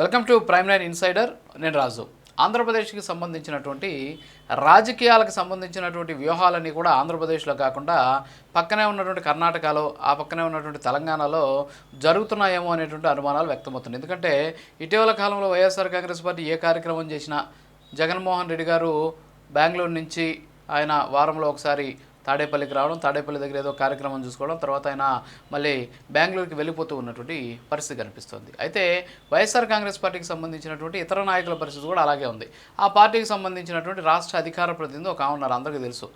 Welcome to prime line insider. నేను రాజు. ఆంధ్రప్రదేశ్కి సంబంధించినటువంటి రాజకీయాలకు సంబంధించినటువంటి వ్యూహాలన్నీ కూడా ఆంధ్రప్రదేశ్లో కాకుండా పక్కనే ఉన్నటువంటి కర్ణాటకలో, ఆ పక్కనే ఉన్నటువంటి తెలంగాణలో జరుగుతున్నాయేమో అనేటువంటి అనుమానాలు వ్యక్తమవుతున్నాయి. ఎందుకంటే ఇటీవల కాలంలో వైఎస్ఆర్ కాంగ్రెస్ పార్టీ ఏ కార్యక్రమం చేసినా జగన్మోహన్ రెడ్డి గారు బెంగళూరు నుంచి ఆయన వారంలో ఒకసారి తాడేపల్లికి రావడం, తాడేపల్లి దగ్గర ఏదో కార్యక్రమం చూసుకోవడం, తర్వాత ఆయన మళ్ళీ బెంగళూరుకి వెళ్ళిపోతూ ఉన్నటువంటి పరిస్థితి కనిపిస్తుంది. అయితే వైఎస్ఆర్ కాంగ్రెస్ పార్టీకి సంబంధించినటువంటి ఇతర నాయకుల పరిస్థితి కూడా అలాగే ఉంది. ఆ పార్టీకి సంబంధించినటువంటి రాష్ట్ర అధికార ప్రతినిధి ఒక ఆమె ఉన్నారు, అందరికీ తెలుసు,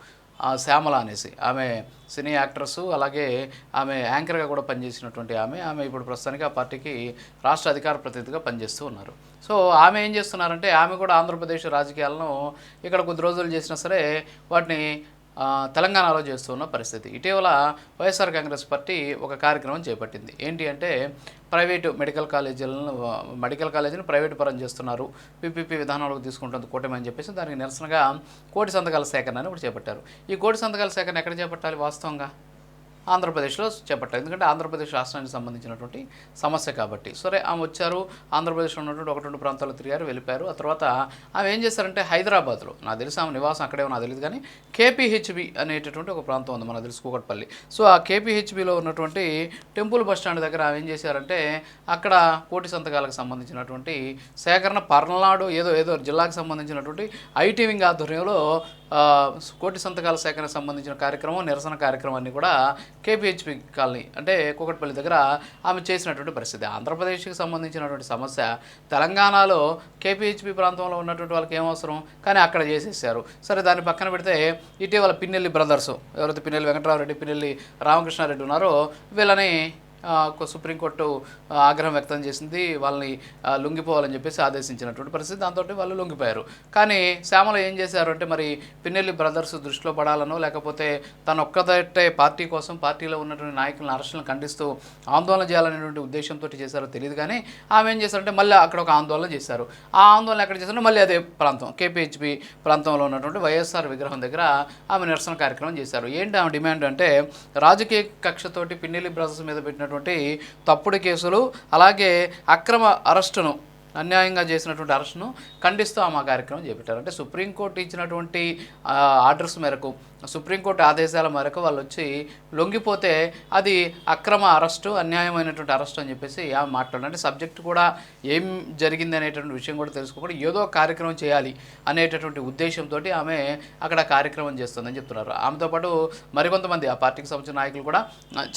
శ్యామల అనేసి. ఆమె సినీ యాక్ట్రస్, అలాగే ఆమె యాంకర్గా కూడా పనిచేసినటువంటి ఆమె ఇప్పుడు ప్రస్తుతానికి ఆ పార్టీకి రాష్ట్ర అధికార ప్రతినిధిగా పనిచేస్తూ ఉన్నారు. సో ఆమె ఏం చేస్తున్నారంటే, ఆమె కూడా ఆంధ్రప్రదేశ్ రాజకీయాలను ఇక్కడ కొద్ది రోజులు చేసినా సరే వాటిని తెలంగాణలో చేస్తున్న పరిస్థితి. ఇటీవల వైఎస్ఆర్ కాంగ్రెస్ పార్టీ ఒక కార్యక్రమం చేపట్టింది. ఏంటి అంటే, ప్రైవేటు మెడికల్ కాలేజీని ప్రైవేటు పరం చేస్తున్నారు, పీపీపీ విధానంలోకి తీసుకుంటుంది కూటమి అని చెప్పేసి దానికి నిరసనగా కోటి సంతకాల సేకరణ అని ఒకటి చేపట్టారు. ఈ కోటి సంతకాల సేకరణ ఎక్కడ చేపట్టాలి? వాస్తవంగా ఆంధ్రప్రదేశ్లో చేపట్టారు. ఎందుకంటే ఆంధ్రప్రదేశ్ రాష్ట్రానికి సంబంధించినటువంటి సమస్య కాబట్టి. సరే, ఆమె వచ్చారు, ఆంధ్రప్రదేశ్లో ఉన్నటువంటి 1-2 ప్రాంతాలు తిరిగారు, వెళ్ళిపోయారు. ఆ తర్వాత ఆమె ఏం చేశారంటే, హైదరాబాద్లో, నాకు తెలిసి ఆమె నివాసం అక్కడే నాకు తెలియదు కానీ కేపీహెచ్బి అనేటటువంటి ఒక ప్రాంతం ఉంది, మనకు తెలుసు, కూకట్పల్లి. సో ఆ కేపీహెచ్బిలో ఉన్నటువంటి టెంపుల్ బస్ స్టాండ్ దగ్గర ఆమె ఏం చేశారంటే, అక్కడ కోటి సంతకాలకు సంబంధించినటువంటి సేకరణ పర్నాడు ఏదో జిల్లాకు సంబంధించినటువంటి ఐటీ వింగ్ ఆధ్వర్యంలో కోటి సంతకాల సేకరణకు సంబంధించిన కార్యక్రమం, నిరసన కార్యక్రమాన్ని కూడా కేపీహెచ్బి కాలనీ అంటే కూకట్పల్లి దగ్గర ఆమె చేసినటువంటి పరిస్థితి. ఆంధ్రప్రదేశ్కి సంబంధించినటువంటి సమస్య తెలంగాణలో కేపీహెచ్బి ప్రాంతంలో ఉన్నటువంటి వాళ్ళకి ఏమవసరం, కానీ అక్కడ చేసేసారు. సరే, దాన్ని పక్కన పెడితే ఇటీవల పిన్నెల్లి బ్రదర్స్, ఎవరైతే పిన్నెల్లి వెంకటరామరెడ్డి, పిన్నెల్లి రామకృష్ణారెడ్డి ఉన్నారో, వీళ్ళని సుప్రీంకోర్టు ఆగ్రహం వ్యక్తం చేసింది, వాళ్ళని లొంగిపోవాలని చెప్పేసి ఆదేశించినటువంటి పరిస్థితి. దాంతో వాళ్ళు లొంగిపోయారు. కానీ శ్యామల ఏం చేశారు అంటే, మరి పిన్నెల్లి బ్రదర్స్ దృష్టిలో పడాలనో, లేకపోతే తను ఒక్కదట్టే పార్టీ కోసం పార్టీలో ఉన్నటువంటి నాయకులను అరెస్టులను ఖండిస్తూ ఆందోళన చేయాలనేటువంటి ఉద్దేశంతో చేశారో తెలియదు. కానీ ఆమె ఏం చేశారంటే, మళ్ళీ అక్కడ ఒక ఆందోళన చేశారు. ఆ ఆందోళన ఎక్కడ చేశారంటే, మళ్ళీ అదే ప్రాంతం కేపీహెచ్బి ప్రాంతంలో ఉన్నటువంటి వైఎస్ఆర్ విగ్రహం దగ్గర ఆమె నిరసన కార్యక్రమం చేశారు. ఏంటి ఆమె డిమాండ్ అంటే, రాజకీయ కక్షతోటి పిన్నెల్లి బ్రదర్స్ మీద పెట్టిన తప్పుడు కేసులు, అలాగే అక్రమ అరెస్టును, అన్యాయంగా చేసినటువంటి అరెస్టును ఖండిస్తూ ఆమె కార్యక్రమం చేపట్టారు. అంటే సుప్రీంకోర్టు ఇచ్చినటువంటి ఆర్డర్స్ మేరకు, సుప్రీంకోర్టు ఆదేశాల మేరకు వాళ్ళు వచ్చి లొంగిపోతే అది అక్రమ అరెస్టు, అన్యాయమైనటువంటి అరెస్ట్ అని చెప్పేసి ఆమె మాట్లాడారు. అంటే సబ్జెక్ట్ కూడా ఏం జరిగింది అనేటువంటి విషయం కూడా తెలుసుకోకుండా ఏదో కార్యక్రమం చేయాలి అనేటటువంటి ఉద్దేశంతో ఆమె అక్కడ కార్యక్రమం చేస్తుందని చెప్తున్నారు. ఆమెతో పాటు మరికొంతమంది ఆ పార్టీకి సంబంధించిన నాయకులు కూడా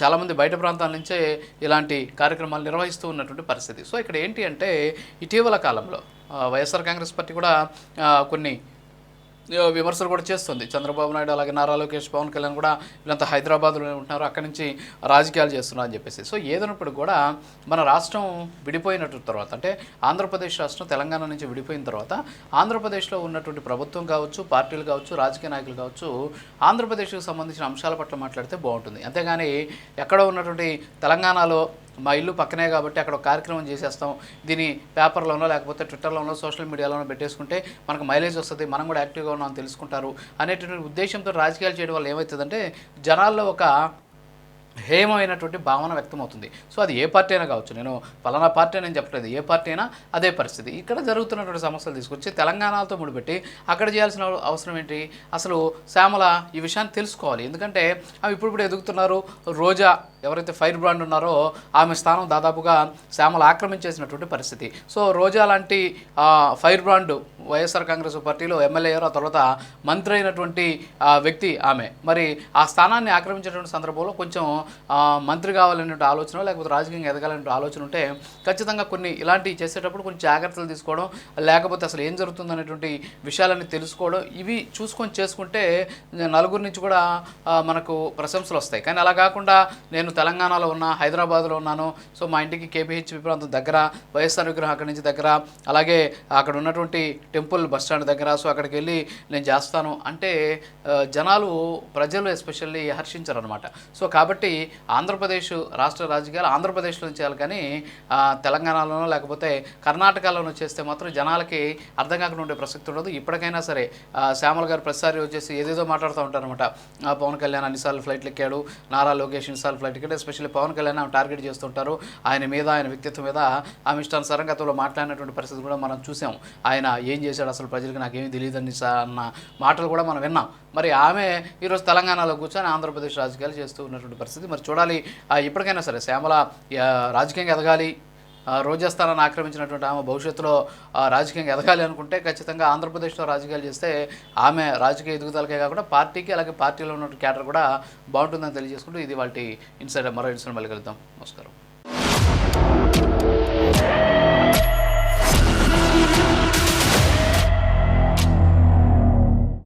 చాలామంది బయట ప్రాంతాల నుంచే ఇలాంటి కార్యక్రమాలు నిర్వహిస్తూ ఉన్నటువంటి పరిస్థితి. సో ఇక్కడ ఏంటి అంటే, ఇటీవల కాలంలో వైఎస్ఆర్ కాంగ్రెస్ పార్టీ కూడా కొన్ని విమర్శలు కూడా చేస్తుంది. చంద్రబాబు నాయుడు, అలాగే నారా లోకేష్, పవన్ కళ్యాణ్ కూడా వీళ్ళంతా హైదరాబాద్లో ఉంటున్నారు, అక్కడి నుంచి రాజకీయాలు చేస్తున్నారు అని చెప్పేసి. సో ఏదైనప్పుడు కూడా మన రాష్ట్రం విడిపోయినట్టు తర్వాత, అంటే ఆంధ్రప్రదేశ్ రాష్ట్రం తెలంగాణ నుంచి విడిపోయిన తర్వాత ఆంధ్రప్రదేశ్లో ఉన్నటువంటి ప్రభుత్వం కావచ్చు, పార్టీలు కావచ్చు, రాజకీయ నాయకులు కావచ్చు, ఆంధ్రప్రదేశ్కి సంబంధించిన అంశాల పట్ల మాట్లాడితే బాగుంటుంది. అంతేగాని ఎక్కడో ఉన్నటువంటి తెలంగాణలో మా ఇల్లు పక్కనే కాబట్టి అక్కడ ఒక కార్యక్రమం చేసేస్తాం, దీన్ని పేపర్లోనో లేకపోతే ట్విట్టర్లోనో సోషల్ మీడియాలోనో పెట్టేసుకుంటే మనకు మైలేజ్ వస్తుంది, మనం కూడా యాక్టివ్గా ఉన్నామని తెలుసుకుంటారు అనేటువంటి ఉద్దేశంతో రాజకీయాలు చేయడం వల్ల ఏమవుతుందంటే, జనాల్లో ఒక హేయమైనటువంటి భావన వ్యక్తమవుతుంది. సో అది ఏ పార్టీ అయినా కావచ్చు, నేను పలానా పార్టీ అని చెప్పలేదు, ఏ పార్టీ అయినా అదే పరిస్థితి. ఇక్కడ జరుగుతున్నటువంటి సమస్యలు తీసుకొచ్చి తెలంగాణతో ముడిపెట్టి అక్కడ చేయాల్సిన అవసరం ఏంటి? అసలు శ్యామల ఈ విషయాన్ని తెలుసుకోవాలి. ఎందుకంటే ఆమె ఇప్పుడు ఎదుగుతున్నారు. రోజా ఎవరైతే ఫైర్ బ్రాండ్ ఉన్నారో ఆమె స్థానం దాదాపుగా శ్యామల ఆక్రమించేసినటువంటి పరిస్థితి. సో రోజా లాంటి ఫైర్ బ్రాండ్ వైఎస్ఆర్ కాంగ్రెస్ పార్టీలో ఎమ్మెల్యే అయ్యారు, ఆ తర్వాత మంత్రి అయినటువంటి వ్యక్తి ఆమె. మరి ఆ స్థానాన్ని ఆక్రమించేటువంటి సందర్భంలో కొంచెం మంత్రి కావాలనే ఆలోచన, లేకపోతే రాజకీయంగా ఎదగాలనే ఆలోచన ఉంటే ఖచ్చితంగా కొన్ని ఇలాంటివి చేసేటప్పుడు కొంచెం జాగ్రత్తలు తీసుకోవడం, లేకపోతే అసలు ఏం జరుగుతుంది అనేటువంటి విషయాలన్నీ తెలుసుకోవడం, ఇవి చూసుకొని చేసుకుంటే నలుగురి నుంచి కూడా మనకు ప్రశంసలు వస్తాయి. కానీ అలా కాకుండా, నేను తెలంగాణలో ఉన్నా, హైదరాబాద్లో ఉన్నాను, సో మా ఇంటికి కేపీహెచ్బి ప్రాంతం దగ్గర, వైఎస్ఆర్ విగ్రహం అక్కడి నుంచి దగ్గర, అలాగే అక్కడ ఉన్నటువంటి టెంపుల్ బస్ స్టాండ్ దగ్గర, సో అక్కడికి వెళ్ళి నేను చేస్తాను అంటే జనాలు, ప్రజలు ఎస్పెషల్లీ హర్షించరు అనమాట. సో కాబట్టి ఆంధ్రప్రదేశ్ రాష్ట్ర రాజకీయాలు ఆంధ్రప్రదేశ్లో చేయాలి, కానీ తెలంగాణలోనో లేకపోతే కర్ణాటకలోనో చేస్తే మాత్రం జనాలకి అర్థం కాకుండా ఉండే ప్రసక్తి ఉండదు. ఇప్పటికైనా సరే శ్యామల గారు ప్రతిసారి వచ్చేసి ఏదేదో మాట్లాడుతూ ఉంటారనమాట. పవన్ కళ్యాణ్ అన్నిసార్లు ఫ్లైట్లు ఎక్కాడు, నారా లోకేష్ ఎన్నిసార్లు flight ticket, especially Pavan Kalyan ఆమె టార్గెట్ చేస్తుంటారు. ఆయన మీద, ఆయన వ్యక్తిత్వం మీద ఆమె ఇష్టానుసారం గతంలో మాట్లాడినటువంటి పరిస్థితి కూడా మనం చూసాం. ఆయన ఏం చేశాడు అసలు ప్రజలకు నాకేమీ తెలియదని అన్న మాటలు కూడా మనం విన్నాం. మరి ఆమె ఈరోజు తెలంగాణలో కూర్చొని ఆంధ్రప్రదేశ్ రాజకీయాలు చేస్తూ ఉన్నటువంటి పరిస్థితి. మరి చూడాలి, ఇప్పటికైనా సరే శ్యామల రాజకీయంగా ఎదగాలి, రోజా స్థానాన్ని ఆక్రమించినటువంటి ఆమె భవిష్యత్తులో రాజకీయంగా ఎదగాలి అనుకుంటే ఖచ్చితంగా ఆంధ్రప్రదేశ్లో రాజకీయాలు చేస్తే ఆమె రాజకీయ ఎదుగుదలకే కాకుండా పార్టీకి, అలాగే పార్టీలో ఉన్నటువంటి క్యాడర్ కూడా బాగుంటుందని తెలియజేసుకుంటూ ఇది వాళ్ళ ఇన్సైడ్, మరో ఇన్సైడ్ మళ్ళీ కలుద్దాం. నమస్కారం.